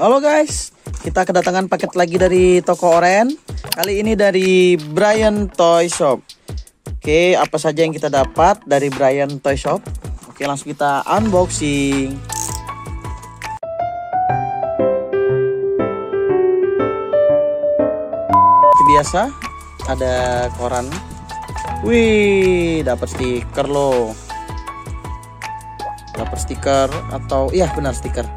Halo guys, kita kedatangan paket lagi dari toko Oren. Kali ini dari Brian Toy Shop. Oke, apa saja yang kita dapat dari Brian Toy Shop? Oke, langsung kita unboxing. Seperti biasa, ada koran. Wih, dapat stiker loh. Dapat stiker atau iya benar stiker.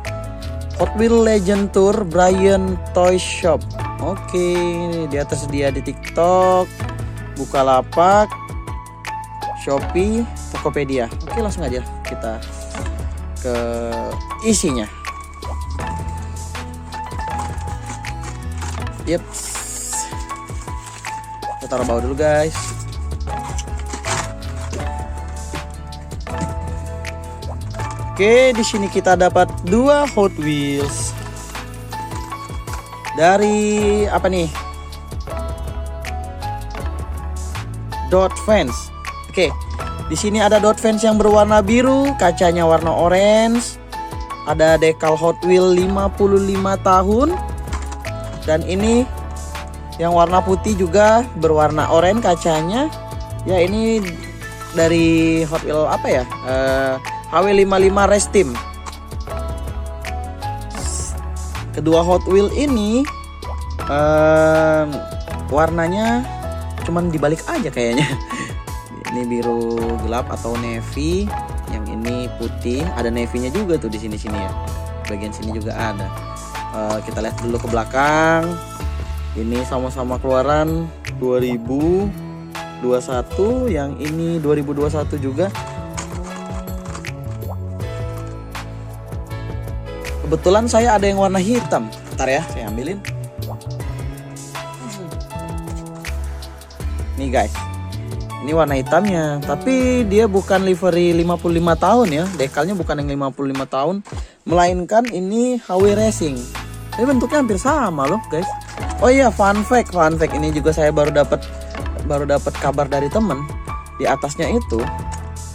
Hot Wheels Legend Tour Brian Toy Shop. Oke, dia tersedia di TikTok, Bukalapak, Shopee, Tokopedia. Oke, langsung aja kita ke isinya. Yep. Kita taruh bawah dulu guys. Oke, di sini kita dapat 2 Hot Wheels. Dari apa nih? Dot Fence. Oke, di sini ada dot fence yang berwarna biru, kacanya warna orange. Ada dekal Hot Wheels 55 tahun. Dan ini yang warna putih juga berwarna oranye kacanya. Ya, ini dari Hot Wheels apa ya? HW55 Race Team. Kedua Hot Wheels ini warnanya cuman dibalik aja kayaknya. Ini biru gelap atau navy, yang ini putih. Ada navy-nya juga tuh di sini-sini ya. Bagian sini juga ada. Kita lihat dulu ke belakang. Ini sama-sama keluaran 2021, yang ini 2021 juga. Kebetulan saya ada yang warna hitam. Bentar ya, saya ambilin. Nih guys, ini warna hitamnya. Tapi dia bukan livery 55 tahun ya. Dekalnya bukan yang 55 tahun, melainkan ini HW Racing. Ini bentuknya hampir sama loh guys. Oh iya, fun fact ini juga saya baru dapat kabar dari temen. Di atasnya itu,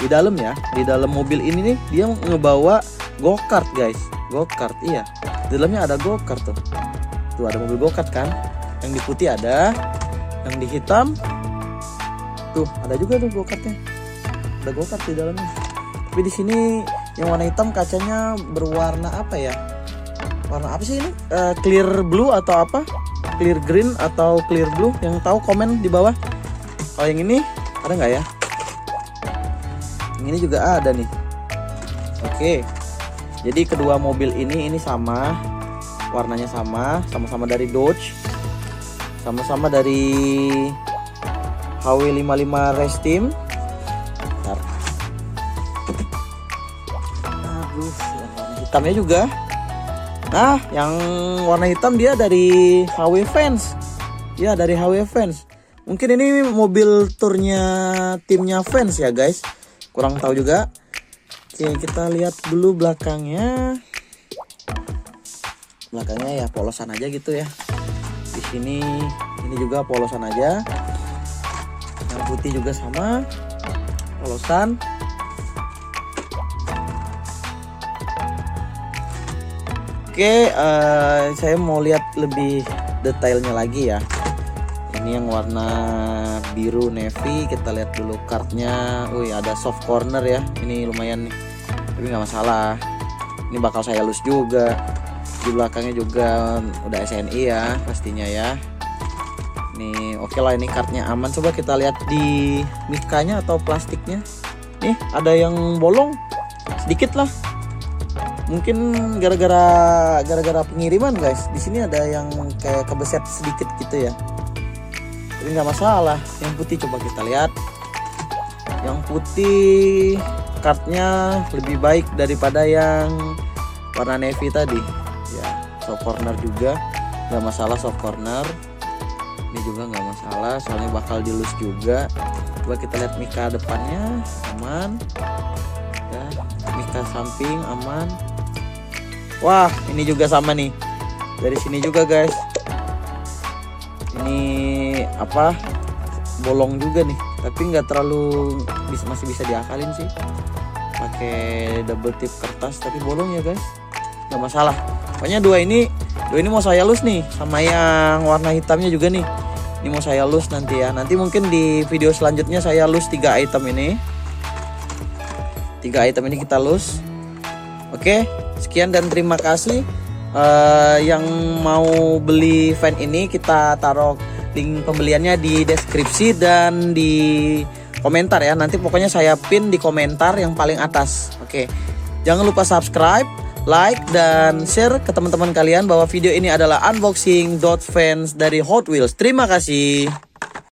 di dalam ya, di dalam mobil ini nih, dia ngebawa go-kart guys. Go-kart, iya. Di dalamnya ada go-kart tuh. Tuh ada mobil go-kart kan. Yang di putih ada, yang di hitam tuh ada juga tuh go-kartnya. Ada go-kart di dalamnya. Tapi di sini yang warna hitam kacanya berwarna apa ya? Warna apa sih ini? Clear blue atau apa? Clear green atau clear blue? Yang tahu komen di bawah. Kalau yang ini ada nggak ya? Yang ini juga ada nih. Oke. Jadi kedua mobil ini sama, warnanya sama-sama dari Dodge, sama-sama dari HW55 Race Team. Bentar. Aduh, warna hitamnya juga. Nah, yang warna hitam dia dari HW Fans. Ya, dari HW Fans. Mungkin ini mobil turnya timnya Fans ya guys. Kurang tahu juga. Oke, kita lihat dulu belakangnya. Belakangnya ya polosan aja gitu ya. Di sini ini juga polosan aja. Yang putih juga sama, polosan. Oke, saya mau lihat lebih detailnya lagi ya. Ini yang warna biru navy, kita lihat dulu kartnya. Wih, ada soft corner ya. Ini lumayan nih, tapi nggak masalah. Ini bakal saya lus juga. Di belakangnya juga udah SNI ya pastinya ya. Nih oke lah, ini kartnya aman. Coba kita lihat di mikanya atau plastiknya. Nih ada yang bolong sedikit lah. Mungkin gara-gara pengiriman guys. Di sini ada yang kayak kebeset sedikit gitu ya. Ini nggak masalah. Yang putih coba kita lihat. Yang putih kartnya lebih baik daripada yang warna navy tadi. Ya, soft corner juga nggak masalah, soft corner. Ini juga nggak masalah, soalnya bakal dilus juga. Coba kita lihat mika depannya aman. Ya, mika samping aman. Wah, ini juga sama nih. Dari sini juga guys. Ini apa, bolong juga nih, tapi nggak terlalu masih bisa diakalin sih, pakai double tip kertas, tapi bolong ya guys, nggak masalah. Pokoknya dua ini Duh, ini mau saya lus nih, sama yang warna hitamnya juga nih. Ini mau saya lus nanti ya. Nanti mungkin di video selanjutnya saya lus 3 item ini. 3 item ini kita lus. Oke, sekian dan terima kasih. Yang mau beli fan ini, kita taruh link pembeliannya di deskripsi dan di komentar ya. Nanti pokoknya saya pin di komentar yang paling atas. Oke, jangan lupa subscribe, like, dan share ke teman-teman kalian bahwa video ini adalah unboxing dot fans dari Hot Wheels. Terima kasih.